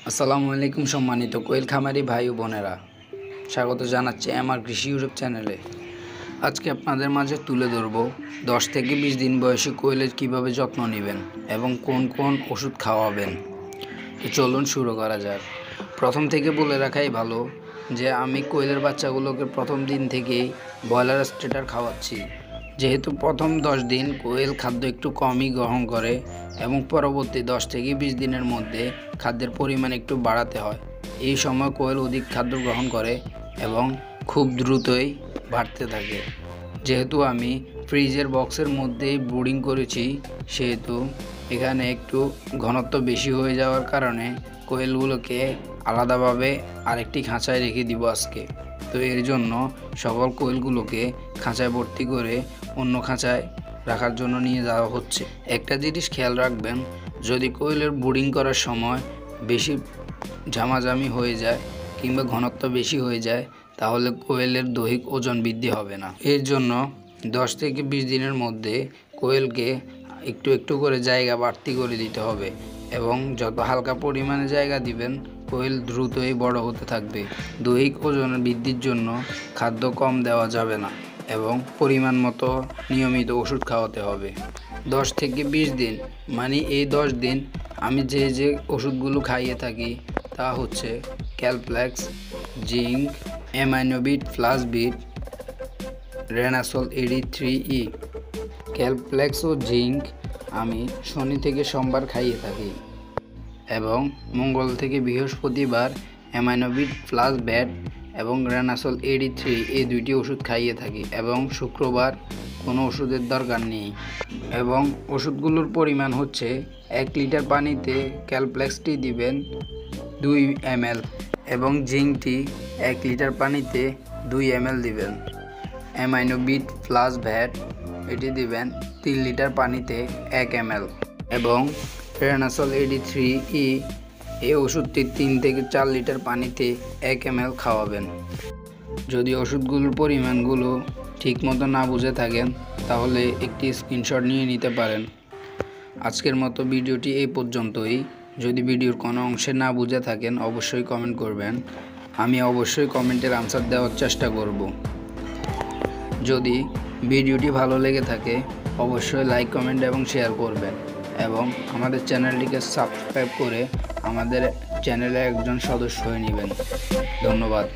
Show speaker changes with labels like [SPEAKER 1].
[SPEAKER 1] আসসালামু আলাইকুম সম্মানিত কোয়েল খামারি ভাই ও বোনেরা, স্বাগত জানাচ্ছি আমার কৃষি ইউটিউব চ্যানেলে। আজকে আপনাদের মাঝে তুলে ধরব 10 থেকে 20 দিন বয়সী কোয়েলের কিভাবে যত্ন নেবেন এবং কোন কোন ওষুধ খাওয়াবেন। তো চলুন শুরু করা যাক। প্রথম থেকে বলে রাখাই ভালো যে আমি কোয়েলের বাচ্চাগুলোকে প্রথম দিন থেকেই ব্রয়লার স্টার্টার খাওয়াচ্ছি, যেহেতু প্রথম 10 দিন কোয়েল খাদ্য একটু কমই গ্রহণ করে এবং পরবর্তী 10 থেকে 20 দিনের মধ্যে খাদ্যের পরিমাণ একটু বাড়াতে হয়। এই সময় কোয়েল অধিক খাদ্য গ্রহণ করে এবং খুব দ্রুতই বাড়তে থাকে। যেহেতু আমি ফ্রিজের বক্সের মধ্যেই ব্রুডিং করেছি, সেহেতু এখানে একটু ঘনত্ব বেশি হয়ে যাওয়ার কারণে কোয়েলগুলোকে আলাদাভাবে আরেকটি খাঁচায় রেখে দিব আজকে। তো এর জন্য সকল কোয়েলগুলোকে খাঁচায় ভর্তি করে অন্য খাঁচায় রাখার জন্য নিয়ে যাওয়া হচ্ছে। একটা জিনিস খেয়াল রাখবেন, যদি কোয়েলের ব্রুডিং করার সময় বেশি ঝামাঝামি হয়ে যায় কিংবা ঘনত্ব বেশি হয়ে যায়, তাহলে কোয়েলের দৈহিক ওজন বৃদ্ধি হবে না। এর জন্য 10 থেকে 20 দিনের মধ্যে কোয়েলকে একটু একটু করে জায়গা বাড়তি করে দিতে হবে এবং যত হালকা পরিমাণে জায়গা দিবেন কোয়েল দ্রুতই বড় হতে থাকবে। দৈহিক ওজন বৃদ্ধির জন্য খাদ্য কম দেওয়া যাবে না এবং পরিমাণ মতো নিয়মিত ওষুধ খাওয়াতে হবে। 10 থেকে 20 দিন মানে এই 10 দিন আমি যে ওষুধগুলো খাইয়ে থাকি তা হচ্ছে ক্যালপ্লেক্স, জিঙ্ক, অ্যামাইনোবিট প্লাস বিট, রেনাসল AD3E। ক্যালপ্লেক্স ও জিঙ্ক আমি শনি থেকে সোমবার খাইয়ে থাকি এবং মঙ্গল থেকে বৃহস্পতিবার অ্যামাইনোবিট প্লাস ব্যাট এবং রেনাসল AD3 এই দুইটি ওষুধ খাইয়ে থাকি এবং শুক্রবার কোনো ওষুধের দরকার নেই। এবং ওষুধগুলোর পরিমাণ হচ্ছে 1 লিটার পানিতে ক্যালপ্লেক্সটি দিবেন 2 ml এবং জিঙ্কটি 1 লিটার পানিতে 2 ml দিবেন। অ্যামাইনোবিট প্লাস ভ্যাট এটি দিবেন 3 লিটার পানিতে 1 ml এবং রেনাসল AD3E এই ওষুধটি 3 থেকে 4 লিটার পানিতে 1 ml খাওয়াবেন। যদি ওষুধগুলোর পরিমাণগুলো ঠিক মতো না বুঝে থাকেন তাহলে একটি স্ক্রিনশট নিয়ে নিতে পারেন। আজকের মতো ভিডিওটি এই পর্যন্তই। যদি ভিডিওর কোনো অংশে না বুঝে থাকেন অবশ্যই কমেন্ট করবেন, আমি অবশ্যই কমেন্টের আনসার দেওয়ার চেষ্টা করব। যদি ভিডিওটি ভালো লেগে থাকে অবশ্যই লাইক, কমেন্ট এবং শেয়ার করবেন এবং আমাদের চ্যানেলটিকে সাবস্ক্রাইব করে আমাদের চ্যানেলে একজন সদস্য হয়ে নেবেন। ধন্যবাদ।